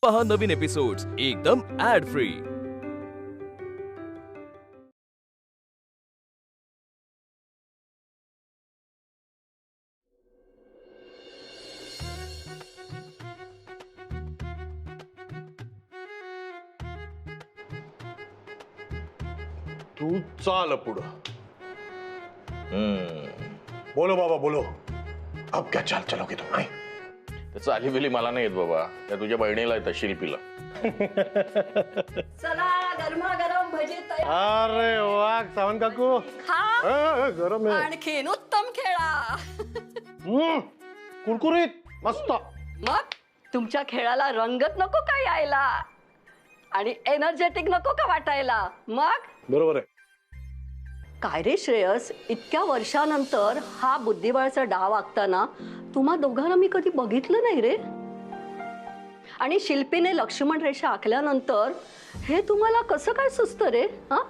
पहा नवीन एपिसोड्स एकदम add free. तू चाल पुढं। बोलो बाबा बोलो, अब क्या चाल चलोगे तुम? नाही त्याचं आलीबिली मला नाही येत बाबा, त्या तुझ्या बहिणीला येतं शिल्पीला। चला गरमागरम भजी तयार। अरे वाह सावंत काकू, खा गरम आहे। आणखीन उत्तम खेळा। कुरकुरीत मस्त। मग तुमच्या खेळाला रंगत नको का यायला आणि एनर्जेटिक नको का वाटायला? मग बरोबर आहे। काय रे श्रेयस, इतक्या वर्षानंतर हा बुद्धिबळाचा डाव आखताना तुम्हा दोघांना मी कधी बघितलं नाही रे। आणि शिल्पीने लक्ष्मण रेषा आखल्यानंतर हे तुम्हाला कसं काय सुचतं रे? हा,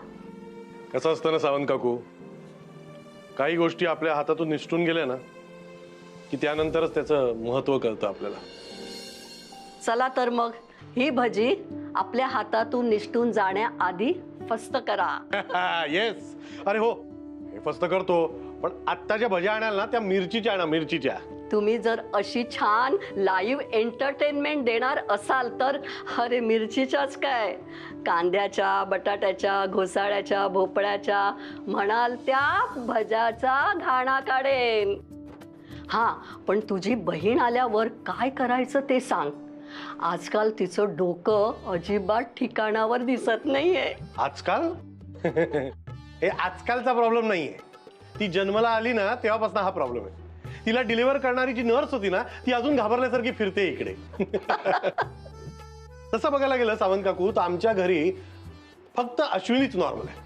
कसं असतं ना सावंत काकू, काही गोष्टी आपल्या हातातून निसटून गेल्या ना की त्यानंतरच त्याचं महत्व कळतं आपल्याला। चला तर मग ही भजी आपल्या हातातून निसटून जाण्याआधी फस्त करा। येस, अरे हो हे फस्त करतो, पण आत्ताच्या भज्या आणाल ना त्या मिरचीच्या आणा, मिरचीच्या। तुम्ही जर अशी छान लाईव्ह एंटरटेनमेंट देणार असाल तर अरे मिरचीच्याच काय, कांद्याच्या, बटाट्याच्या, घोसाळ्याच्या, भोपळ्याच्या म्हणाल त्या भज्याचा घाणा काढेन। हा, पण तुझी बहीण आल्यावर काय करायचं ते सांग। आजकाल तिचं डोकं अजिबात ठिकाणावर दिसत नाहीये। आजकाल हे आजकालचा प्रॉब्लेम नाहीये, ती जन्माला आली ना तेव्हापासून हा प्रॉब्लेम आहे। तिला डिलिव्हर करणारी जी नर्स होती ना ती अजून घाबरल्यासारखी फिरते इकडे। तसं बघायला गेलं सावंत काकू तर आमच्या घरी फक्त अश्विनीच नॉर्मल आहे,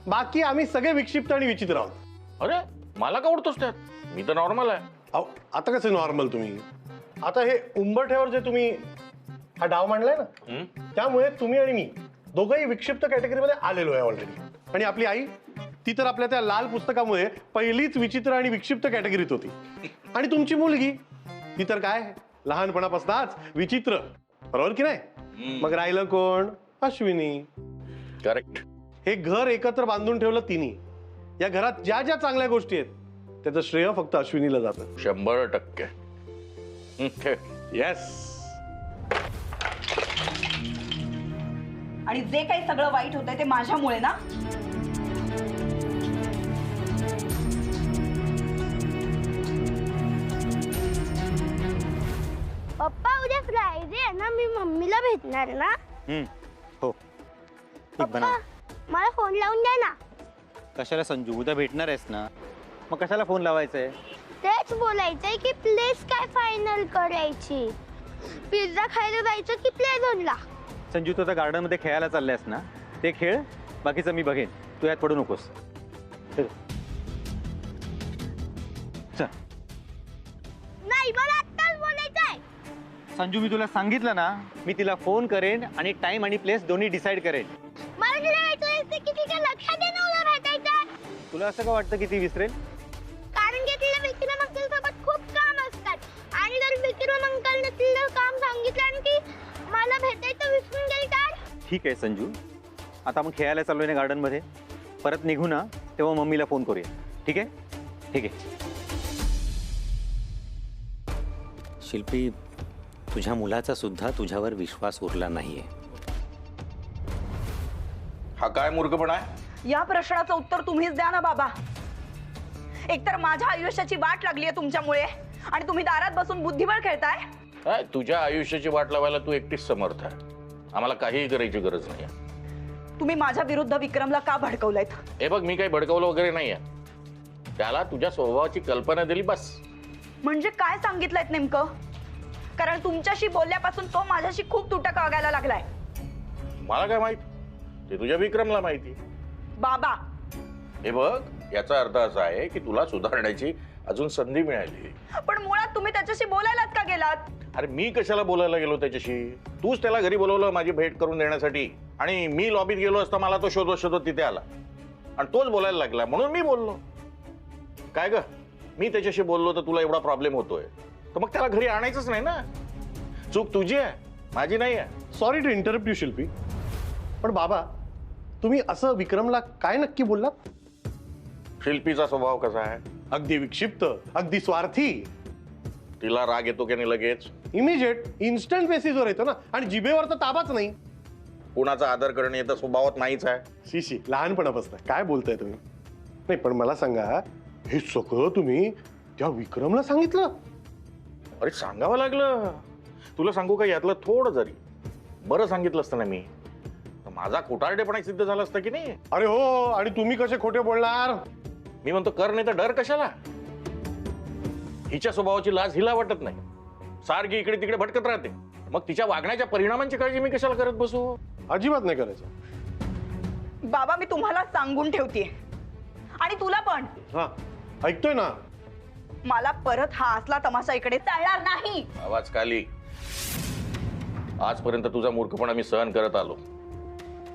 बाकी आम्ही सगळे विक्षिप्त आणि विचित्र आहोत। अरे मला का ओढतोस त्यात? मी तर नॉर्मल आहे। अहो आता कसं नॉर्मल तुम्ही? आता हे उंबरठ्यावर जे तुम्ही हा डाव मांडलाय ना त्यामुळे तुम्ही आणि मी दोघंही विक्षिप्त कॅटेगरीमध्ये आलेलो आहे ऑलरेडी। आणि आपली आई ती तर आपल्या त्या लाल पुस्तकामुळे पहिलीच विचित्र आणि विक्षिप्त कॅटेगरीत होती। आणि तुमची मुलगी ती तर काय लहानपणापासूनच विचित्र, बरोबर की नाही? मग राहिलं कोण? अश्विनी। करेक्ट। हे घर एकत्र बांधून ठेवलं तिने। या घरात ज्या ज्या चांगल्या गोष्टी आहेत त्याचं श्रेय फक्त अश्विनीला जातं। 100%। येस। आणि जे काही सगळं वाईट होतंय ते माझ्यामुळे ना? पप्पा उद्या फ्रायडे आहे ना, मी मम्मीला भेटणार ना? हो पप्पा मला फोन लावून द्या ना। कशाला संजू, उद्या भेटणार आहेस ना, मग कशाला फोन लावायचा आहे? तेच बोलायचंय की प्लेस काय फायनल करायची, पिझ्झा खायला जायचं की प्ले झोनला? संजू तू आता गार्डन मध्ये खेळायला चालल्यास ना, ते खेळ, बाकीचं मी बघेन, तू यात पडू नकोस। चल नाही, मला आत्ताच बोलायचंय। संजू मी तुला सांगितलं ना, मी तिला फोन करेन आणि टाइम आणि प्लेस दोन्ही डिसाईड करेन। मला तुला भेटायचं की तिच्या लक्षात येणं उद्या भेटायचं? तुला असं का वाटतं की ती विसरेल? कारण की तिला विक्रम अंकल सोबत खूप काम असतात आणि जर विक्रम अंकलने तिला काम सांगितलं आणि ती मला भेटायचं विसरून गेली तर? ठीक आहे संजू, आता आपण खेळायला चाललोय ना गार्डन मध्ये, परत निघू ना तेव्हा मम्मीला फोन करूया, ठीक आहे? ठीक आहे। शिल्पी, तुझ्या मुलाचा सुद्धा तुझ्यावर विश्वास उरला नाहीये। हा काय मूर्खपणा आहे? या प्रश्नाचं उत्तर तुम्हीच द्या ना बाबा। एकतर माझ्या आयुष्याची वाट लागली आहे तुमच्यामुळे आणि तुम्ही दारात बसून बुद्धिबळ खेळताय। काय तुझ्या आयुष्याची वाट लावायला तू एकटीच समर्थ आहे, आम्हाला काहीही करायची गरज नाही। तुम्ही माझ्या विरुद्ध विक्रमला का भडकवलंयत? हे बघ, मी काही भडकवलं वगैरे नाहीये, त्याला तुझ्या स्वभावाची कल्पना दिली बस। म्हणजे काय सांगितलंय नेमकं? कारण तुमच्याशी बोलल्यापासून तो माझ्याशी खूप तुटक वागायला लागलाय। मला काय माहित, ते तुझ्या विक्रमला माहिती। बाबा हे बघ, याचा अर्थ असा आहे की तुला सुधारण्याची अजून संधी मिळाली। पण मुळात तुम्ही त्याच्याशी बोलायलाच का गेलात? अरे मी कशाला बोलायला गेलो त्याच्याशी? तूच त्याला घरी बोलवलं माझी भेट करून देण्यासाठी, आणि मी लॉबीत गेलो असता मला तो शोधत शोधत तिथे आला आणि तोच बोलायला लागला म्हणून मी बोललो। काय ग, मी त्याच्याशी बोललो तर तुला एवढा प्रॉब्लेम होतोय, तर मग त्याला घरी आणायचंच नाही ना। चूक तुझी आहे, माझी नाही आहे. सॉरी टू इंटरप्ट यू शिल्पी, पण बाबा तुम्ही असं विक्रमला काय नक्की बोललात? शिल्पीचा स्वभाव कसा आहे? अगदी विक्षिप्त, अगदी स्वार्थी, तिला राग येतो की नाही लगेच? इमिजिएट, इन्स्टंट बेसिसवर येतो ना, आणि जिभेवर तर ताबाच नाही. कुणाचा आदर करणे येतं स्वभावात नाहीच आहे. शिशी लहानपणापासून काय बोलताय तुम्ही? नाही पण मला सांगा, हे सगळं तुम्ही त्या विक्रमला सांगितलं? अरे सांगावं लागलं. तुला सांगू का, यातलं थोडं जरी बरं सांगितलं असतं ना मी, तर माझा खोटारडेपणा सिद्ध झाला असता की नाही. अरे हो, आणि तुम्ही कसे खोटे बोलणार? मी म्हणतो कर, नाही तर डर कशाला? हिच्या स्वभावाची लाज हिला वाटत नाही, सारखी इकडे तिकडे भटकत राहते. मग तिच्या वागण्याच्या परिणामांची काळजी मी कशाला करत बसू? अजिबात नाही करायचं. बाबा मी तुम्हाला सांगून ठेवते, आणि तुला पण. हा ऐकतोय ना? मला परत हा असला तमाशा इकडे चालणार नाही. आवाज खाली. आजपर्यंत तुझा मूर्खपणा मी सहन करत आलो.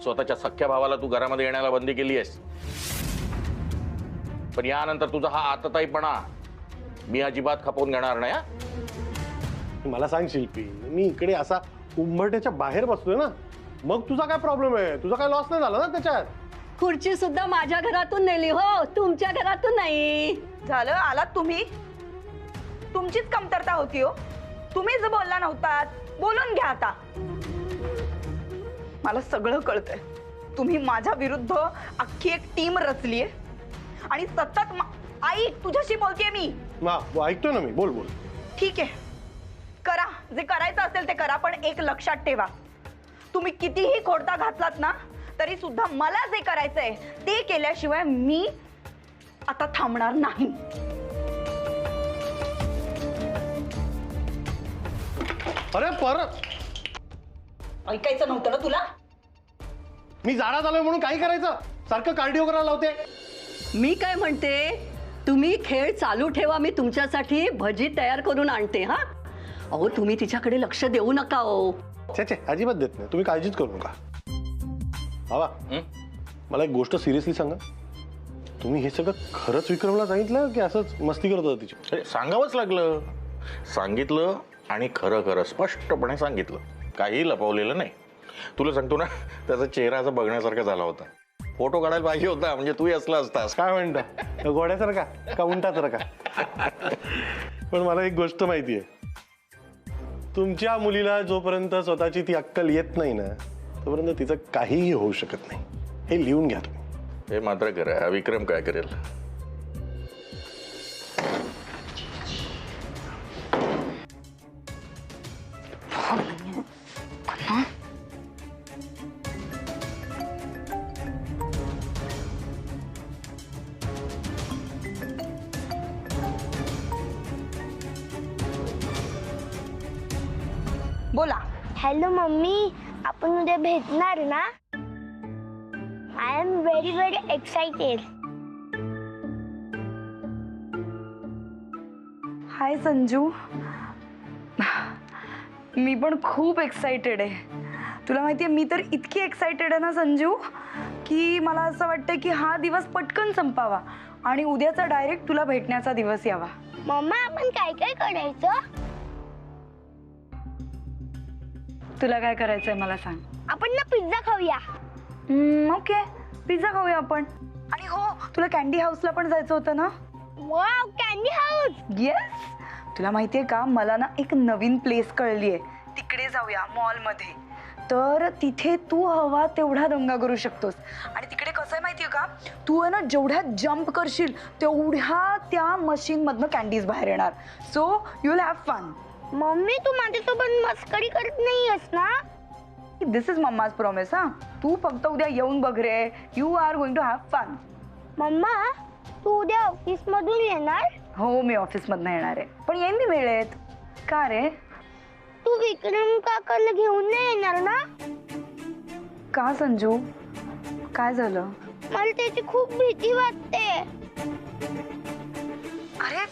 स्वतःच्या सख्या भावाला तू घरामध्ये येण्याला बंदी केली आहेस, पण यानंतर तुझा हा आतताईपणा मी अजिबात खपवून घेणार नाही. मला सांग शिल्पी, मी इकडे असा उंबरठ्याच्या बाहेर बसतोय ना, मग तुझा काय प्रॉब्लेम आहे? तुझा काय लॉस नाही झाला ना त्याच्यात? खुर्ची सुद्धा माझ्या घरातून नेली हो, तुमच्या घरातून नाही. झालं, आलात तुम्ही. तुमचीच कमतरता होती हो, तुम्हीच बोलला नव्हतात. बोलून घ्या आता. मला सगळं कळतंय. तुम्ही माझ्या विरुद्ध अख्खी एक टीम रचलीये आणि सतत आई तुझ्याशी बोलतेय मी. ऐकतोय ना मी, बोल बोल. ठीक आहे, करा जे करायचं असेल ते करा, पण एक लक्षात ठेवा, तुम्ही कितीही खोडता घातलात ना तरी सुद्धा मला जे करायचंय ते केल्याशिवाय मी आता थांबणार नाही. अरे परत ऐकायचं नव्हतं ना तुला? मी जाडा आलोय म्हणून काय करायचं? सारखं कार्डिओ करायला लावते. मी काय म्हणते, तुम्ही खेळ चालू ठेवा, मी तुमच्यासाठी भजी तयार करून आणते. हा अहो, तुम्ही तिच्याकडे लक्ष देऊ नका हो. छे अजिबात देत नाही, तुम्ही काळजीच करू नका. बाबा मला एक गोष्ट सिरियसली सांगा, तुम्ही हे सगळं खरंच विक्रमला सांगितलं की असंच मस्ती करत होता तिची? अरे सांगावंच लागलं. सांगितलं, आणि खरं खरं स्पष्टपणे सांगितलं, काही लपवलेलं नाही. तुला सांगतो ना, त्याचा चेहरा असा बघण्यासारखा झाला होता. फोटो काढायला पाहिजे होता, म्हणजे तूही असला असतास. काय म्हणता, घोड्यासारखा का उंटासारखा? पण मला एक गोष्ट माहितीये, तुमच्या मुलीला जोपर्यंत स्वतःची ती अक्कल येत नाही ना, तोपर्यंत तिचं काहीही होऊ शकत नाही. हे लिहून घ्या तुम्ही. हे मात्र खरं. हा विक्रम काय करेल? बोला. हॅलो मम्मी, आपण उद्या भेटणार ना? I am very very excited. Hi Sanju, मी पण खूप एक्साइटेड आहे. तुला माहितीये, मी तर इतकी एक्साइटेड आहे ना संजू, की मला असं वाटतं की हा दिवस पटकन संपावा आणि उद्याचा डायरेक्ट तुला भेटण्याचा दिवस यावा. मम्मा, आपण काय काय करायचं? तुला काय करायचंय मला सांग. आपण ना पिझ्झा खाऊया. ओके, पिझ्झा खाऊया आपण. आणि हो, तुला कॅन्डी हाऊसला पण जायचं होतं ना? Wow, candy house. येस. तुला माहितीये का, मला ना एक नवीन प्लेस कळलीये, तिकडे जाऊया मॉलमध्ये. तर तिथे तू हवा तेवढा दंगा करू शकतोस. आणि तिकडे कसं आहे माहितीये का, तू आहे ना जेवढ्या जंप करशील तेवढ्या त्या मशीन मधनं कॅन्डीज बाहेर येणार. So you will have fun. Mummy, तू माझ्यासोबत मस्करी करत नाहीयेस ना? This is mama's promise. हा, तू फक्त उद्या येऊन बघ रे. You are going to have fun. Mama, तू उद्या ऑफिस मधून येणार? हो, मी ऑफिस मधनं येणार आहे, पण येईन मी वेळेत. का रे? तू विक्रम काकाला घेऊन नाही येणार ना? का संजू, काय झालं? मला त्याची खूप भीती वाटते. अरे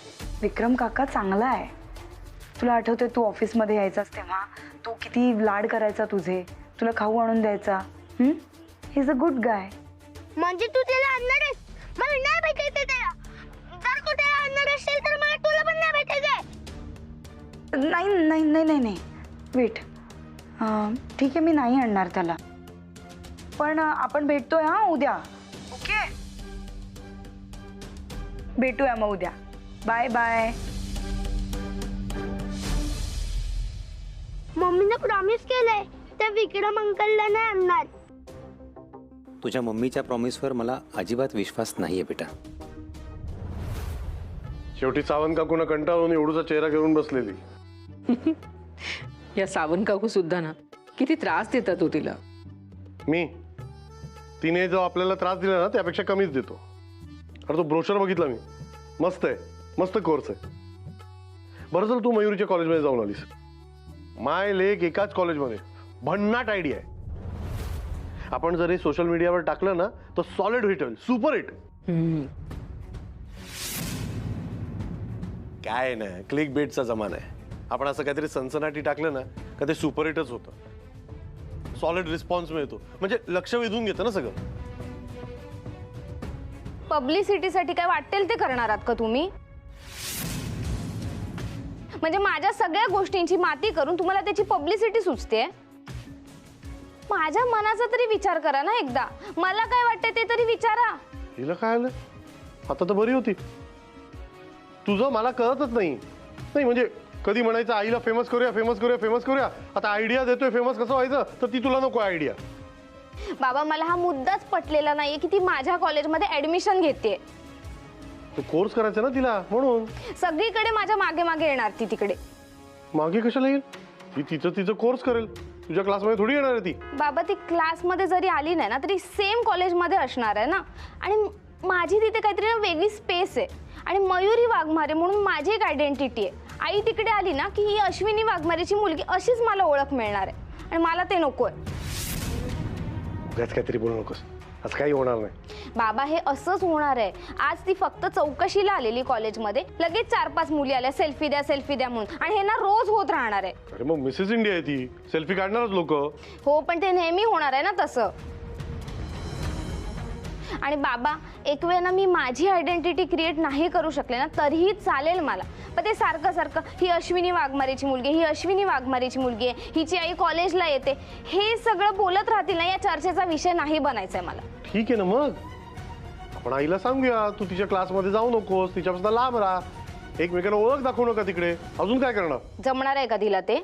विक्रम काका चांगला आहे. तुला आठवतंय तू ऑफिसमध्ये यायचास तेव्हा तो किती लाड करायचा तुझे, तुला खाऊ आणून द्यायचा. He is a good guy. म्हणजे तू त्याला आणणार आहेस? मला नाही भेटायचं त्याला. जर तू त्याला आणणार असेल तर मला तुला पण नाही भेटायचंय. नाही नाही नाही नाही नाही, वेट. ठीक आहे, मी नाही आणणार त्याला. पण आपण भेटतोय हा उद्या. ओके, भेटूया मग उद्या. Bye bye. मम्मीने प्रॉमिस केलंय त्या विक्रम अंकलला नाही आणणार. तुझ्या मम्मीच्या प्रॉमिसवर मला अजिबात विश्वास नाहीये बेटा. शेवटी सावंत काकून कंटाळून एवढूचा चेहरा घेऊन बसलेली. या सावंत काकू सुद्धा ना किती त्रास देतात हो तिला. मी तिने जो आपल्याला त्रास दिला ना त्यापेक्षा कमीच देतो. अरे तो ब्रोशर बघितला मी, मस्त आहे, मस्त कोर्स आहे. बरं झालं तू मयुरीच्या कॉलेजमध्ये जाऊन आलीस. माय लेक एकाच कॉलेजमध्ये, भन्नाट आयडिया आहे. आपण जर हे सोशल मीडियावर टाकलं ना तर सॉलिड हिट होईल, सुपर हिट. काय ना क्लिक बेटचा जमाना आहे. आपण असं काहीतरी सनसनाटी टाकलं ना का ते सुपर हिटच होतं. सॉलिड रिस्पॉन्स मिळतो, म्हणजे लक्ष वेधून घेतं ना सगळं. पब्लिसिटीसाठी काय वाटेल ते करणार आहात का तुम्ही? म्हणजे माझ्या सगळ्या गोष्टींची माती करून तुम्हाला त्याची पब्लिसिटी सुचते? माझ्या मनाचा तरी विचार करा ना एकदा. मला काय वाटते ते तरी विचारा. हिला काय आलं? आता तर बरी होती. तुझं मला कळतच नाही. नाही म्हणजे कधी म्हणायचं आईला फेमस करूया, फेमस करूया, फेमस करूया. आता आयडिया देतोय फेमस कसं व्हायचं, तर ती तुला नको आयडिया. बाबा मला हा मुद्दाच पटलेला नाहीये की ती माझ्या कॉलेजमध्ये ऍडमिशन घेते. तू कोर्स करायचा ना तिला, म्हणून सगळीकडे माझ्या मागे मागे येणार ती. तिकडे मागे कशाला येईल? ती तिचं कोर्स करेल. तुझ्या क्लासमध्ये थोडी येणार आहे ती. बाबा ती क्लासमध्ये जरी आली नाही ना तरी सेम कॉलेजमध्ये असणार आहे ना. आणि माझी तिथे काहीतरी ना वेगळी स्पेस आहे. आणि मयुरी वाघमारे म्हणून माझी एक आयडेंटिटी आहे. आई तिकडे आली ना की ही अश्विनी वाघमारेची मुलगी अशीच मला ओळख मिळणार आहे. आणि मला ते नकोय. काहीतरी बोलू नकोस, असं काही होणार नाही. बाबा हे असंच होणार आहे. आज ती फक्त चौकशीला आलेली कॉलेजमध्ये, लगेच 4-5 मुली आल्या सेल्फी द्या सेल्फी द्या म्हणून. आणि हे ना रोज होत राहणार आहे. अरे मग मिसेस इंडिया आहे ती, सेल्फी काढणारच लोक. हो पण ते नेहमी होणार आहे ना तसं. आणि बाबा एक वेळ ना मी माझी आयडेंटिटी क्रिएट नाही करू शकले ना तरीही चालेल मला. पण ते सारखं सारखं ही अश्विनी वाघमारेची मुलगी, ही अश्विनी वाघमारेची मुलगी आहे, हिची आई कॉलेजला येते, हे सगळं बोलत राहतील ना, या चर्चेचा विषय नाही बनायचा आहे मला. ठीक आहे ना, मग आपण आईला सांगूया तू तिच्या क्लासमध्ये जाऊ नकोस, तिच्यापासून लांब राहा, एकमेकांना ओळख दाखवू नका तिकडे. अजून काय करणार? जमणार आहे का तिला ते?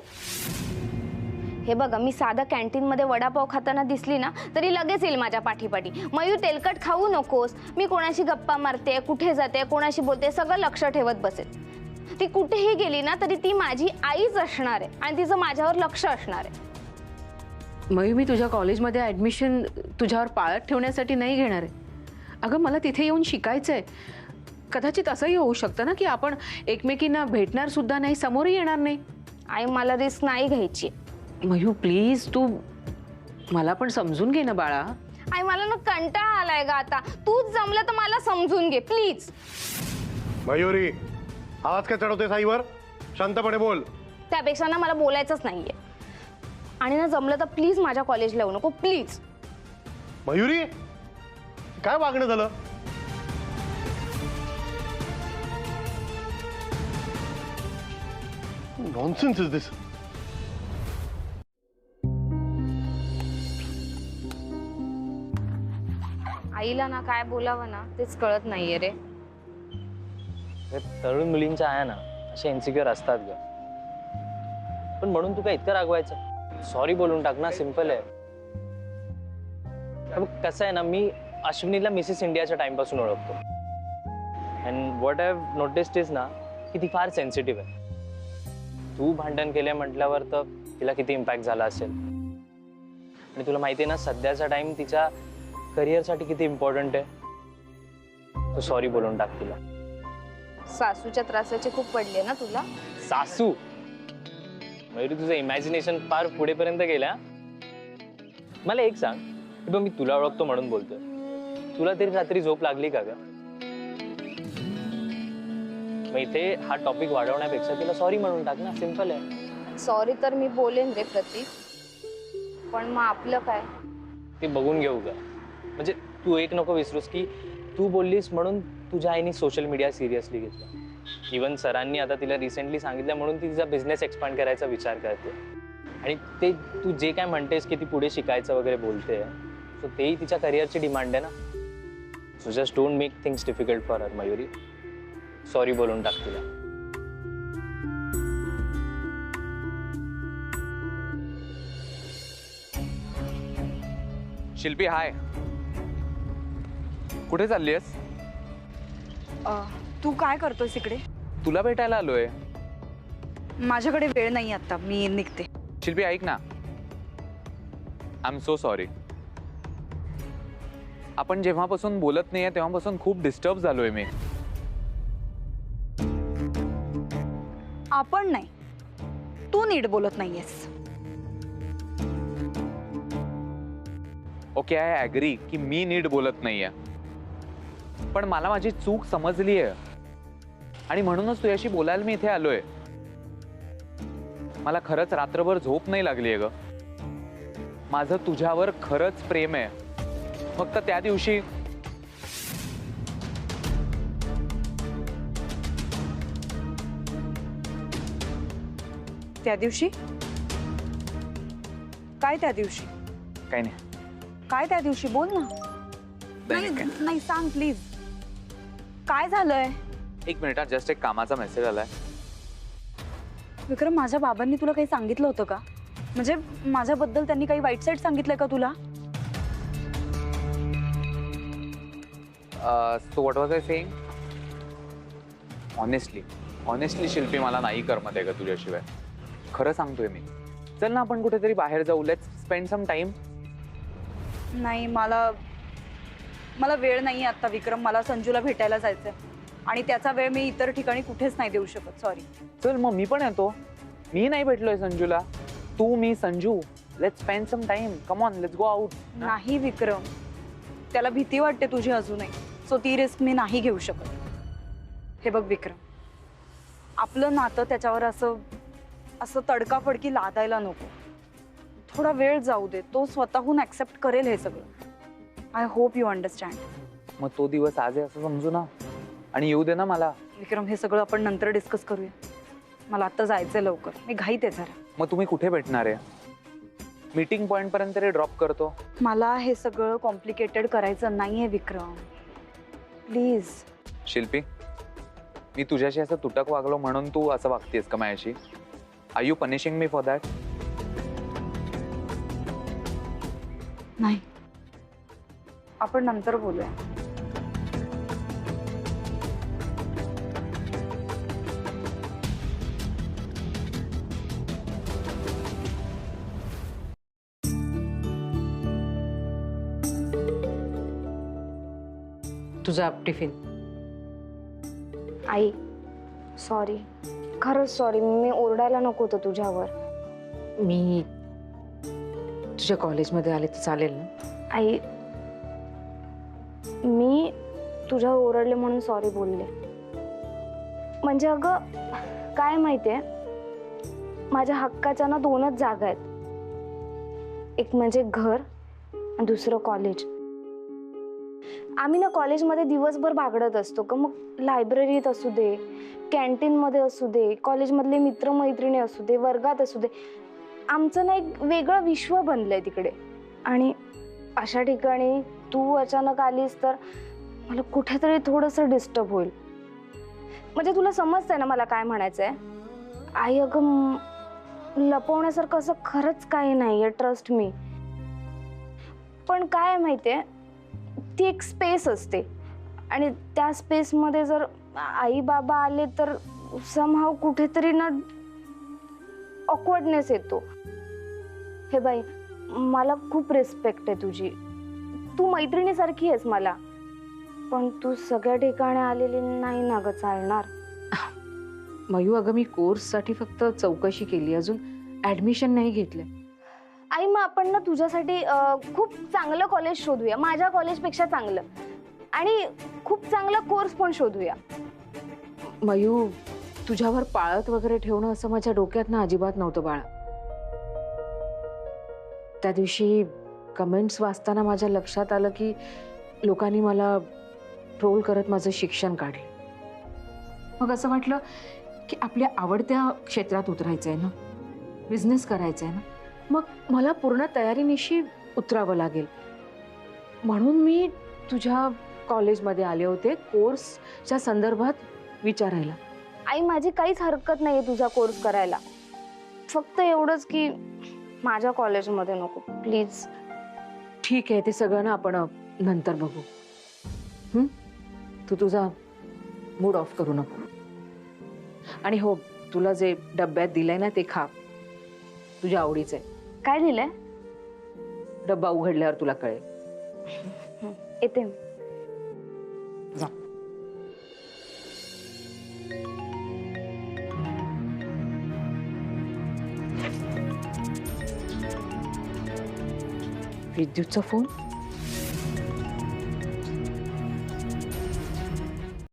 हे बघा मी साधा कॅन्टीन मध्ये वडापाव खाताना दिसली ना तरी लगेच येईल माझ्या पाठीपाठी, मयूर तेलकट खाऊ नकोस. मी कोणाशी गप्पा मारते, कुठे जाते, कोणाशी बोलते, सगळं लक्ष ठेवत बसेल. ती कुठेही गेली ना तरी ती माझी आईच असणार आहे आणि तिचं माझ्यावर लक्ष असणार आहे. मयू मी तुझ्या कॉलेजमध्ये ॲडमिशन तुझ्यावर पाळत ठेवण्यासाठी नाही घेणार आहे. अगं मला तिथे येऊन शिकायचं आहे. कदाचित असंही होऊ शकतं ना की आपण एकमेकींना भेटणार सुद्धा नाही, समोरही येणार नाही. आई मला रिस्क नाही घ्यायची. मयू प्लीज तू मला पण समजून घे ना बाळा. आई मला ना कंटाळा आलाय का आता. तूच जमलं तर मला समजून घे प्लीज. मयुरी आवाज काय चढवतेस आईवर? शांतपणे बोल. त्यापेक्षा ना मला बोलायचंच नाहीये. आणि ना जमलं तर प्लीज माझ्या कॉलेजला येऊ नको प्लीज. मयुरी काय वागणं झालं? नॉनसेन्स इज दिस. आईला ना काय बोलावं ना तेच कळत नाहीये रे. तरुण मुलींच्या आया ना असे इन्सिक्युअर असतात ग. पण म्हणून तू काय इतकं रागवायचं? सॉरी बोलून टाक ना, सिंपल आहे. कसं आहे ना, मी अश्विनीला मिसेस इंडियाच्या टाइमपासून ओळखतो. And what I have noticed is ना की ती फार सेन्सिटिव्ह आहे. तू भांडण केले म्हटल्यावर तर तिला किती इम्पॅक्ट झाला असेल. आणि तुला माहिती आहे ना सध्याचा टाइम तिच्या करिअरसाठी किती इम्पॉर्टंट आहे. तू सॉरी बोलून टाक तिला. सासूच्या त्रासाचे खूप पडले ना तुला. सासू? मयुरी तुझं इमॅजिनेशन फार पुढेपर्यंत गेल्या. मला एक सांग, मी तुला ओळखतो म्हणून बोलतोय, तुला तरी रात्री झोप लागली का ग? मग इथे हा टॉपिक वाढवण्यापेक्षा तिला सॉरी म्हणून टाक ना, सिंपल आहे. सॉरी तर मी बोलेन रे प्रतीक, पण मग आपलं काय ते बघून घेऊ का? म्हणजे तू एक नको विसरूस की तू बोललीस म्हणून तुझ्या आईने सोशल मीडिया सिरियसली घेतला. इवन सरांनी आता तिला रिसेंटली सांगितलं म्हणून ती तिचा बिझनेस एक्सपांड करायचा विचार करते. आणि ते तू जे काय म्हणतेस की ती पुढे शिकायचं वगैरे बोलते, सो तेही तिच्या करिअरची डिमांड आहे ना. So just don't make things difficult for her Mayuri. Sorry बोलून टाक तिला. शिल्पी हाय, कुठे चालली आहेस? तू काय करतोयस इकडे? तुला भेटायला आलोय. माझ्याकडे वेळ नाही आता, मी निघते. शिल्पी ऐक ना, आय एम सो सॉरी. आपण जेव्हापासून बोलत नाहीये तेव्हापासून खूप डिस्टर्ब झालोय मी. आपण नाही, तू नीट बोलत नाहीयेस. ओके, आय ॲग्री की मी नीट बोलत नाहीये, पण मला माझी चूक समजली आहे आणि म्हणूनच तुझ्याशी बोलायला मी इथे आलोय. मला खरंच रात्रभर झोप नाही लागली आहे ग. माझं तुझ्यावर खरंच प्रेम आहे. फक्त त्या दिवशी काय त्या दिवशी? काही नाही. काय त्या दिवशी? बोल ना. नाही सांग प्लीज, काय झालंय? एक मिनिट, जस्ट एक कामाचा मेसेज आलाय. विक्रम, माझ्या बाबांनी तुला काही सांगितलं होतं का? म्हणजे माझ्याबद्दल त्यांनी काही वाईट साईड सांगितलंय का तुला? So what was I saying? Honestly Shilpi, मला नाही करमत आहे का तुझ्याशिवाय. खरं सांगतोय मी. चल ना आपण कुठेतरी बाहेर जाऊ. Let's spend some time. नाही, मला वेळ नाही आता विक्रम. मला संजूला भेटायला जायचंय आणि त्याचा वेळ मी इतर ठिकाणी कुठेच नाही देऊ शकत. सॉरी. चल मग मी पण येतो. मी नाही भेटलोय संजूला. तू, मी, Sanju, let's spend some time. Come on, let's go out. नाही विक्रम, त्याला भीती वाटते तुझी अजूनही. सो ती रिस्क मी नाही घेऊ शकत. हे बघ विक्रम, आपलं नातं त्याच्यावर असं तडकाफडकी लादायला नको. थोडा वेळ जाऊ दे. तो स्वतःहून ऍक्सेप्ट करेल हे सगळं. I hope you understand. मग तो दिवस आज आहे असं समजू ना, आणि येऊ दे ना मला. विक्रम, हे सगळं आपण नंतर डिस्कस करूया. मला आता जायचंय लवकर. मी घाईत आहे जरा. मग तुम्ही कुठे भेटणार आहे? मीटिंग पॉइंट पर्यंत ड्रॉप करतो. मला हे सगळं कॉम्प्लिकेटेड करायचं नाहीये विक्रम, प्लीज. शिल्पी, मी तुझ्याशी असं तुटक वागलो म्हणून तू असं वागतेस का माझ्याशी? Are you punishing me for that? नाही, आपण नंतर बोलूया. तुझा टिफिन. आई सॉरी, खरंच सॉरी. मी ओरडायला नको होतं तुझ्यावर. मी तुझ्या कॉलेजमध्ये आले तर चालेल ना? आई, मी तुझ्यावर ओरडले म्हणून सॉरी बोलले. म्हणजे अगं काय माहितीये, माझ्या हक्काच्या ना 2च जागा आहेत. एक म्हणजे घर आणि दुसरं कॉलेज. आम्ही ना कॉलेजमध्ये दिवसभर बागडत असतो का. मग लायब्ररीत असू दे, कॅन्टीनमध्ये असू दे, कॉलेजमधले मित्रमैत्रिणी असू दे, वर्गात असू दे, आमचं ना एक वेगळं विश्व बनलंय तिकडे. आणि अशा ठिकाणी तू अचानक आलीस तर मला कुठेतरी थोडंसं डिस्टर्ब होईल. म्हणजे तुला समजतंय ना मला काय म्हणायचंय? आई अगं, लपवण्यासारखं असं खरंच काही नाहीये, ट्रस्ट मी. पण काय माहितीये, ती एक स्पेस असते आणि त्या स्पेसमध्ये जर आई बाबा आले तर समहाव कुठेतरी ना ऑकवर्डनेस येतो. हे बाई, मला खूप रिस्पेक्ट आहे तुझी. तू मैत्रिणीसारखी आहेस मला. पण तू सगळ्या ठिकाणी आलेली नाही ना ग चालणार. मयू, अगं मी कोर्ससाठी फक्त चौकशी केली, अजून ऍडमिशन नाही घेतले. आई, मग आपण ना तुझ्यासाठी खूप चांगलं कॉलेज शोधूया, माझ्या कॉलेजपेक्षा चांगलं, आणि खूप चांगला कोर्स पण शोधूया. मयू, तुझ्यावर पाळत वगैरे ठेवणं असं माझ्या डोक्यात ना अजिबात नव्हतं बाळा. त्या दिवशी कमेंट्स वाचताना माझ्या लक्षात आलं की लोकांनी मला ट्रोल करत माझं शिक्षण काढलं. मग असं वाटलं की आपल्या आवडत्या क्षेत्रात उतरायचं आहे ना, बिझनेस करायचा आहे ना, मग मला पूर्ण तयारीनिशी उतरावं लागेल. म्हणून मी तुझ्या कॉलेजमध्ये आले होते कोर्सच्या संदर्भात विचारायला. आई माझी काहीच हरकत नाहीये तुझा कोर्स करायला, फक्त एवढंच की माझ्या कॉलेजमध्ये नको प्लीज. ठीक आहे, ते सगळं ना आपण नंतर बघू. तू तुझा मूड ऑफ करू नको. आणि हो, तुला जे डब्यात दिलंय ना ते खा, तुझ्या आवडीचं आहे. काय दिलंय? डब्बा उघडल्यावर तुला कळेल. येते. जा. विद्युतचा फोन.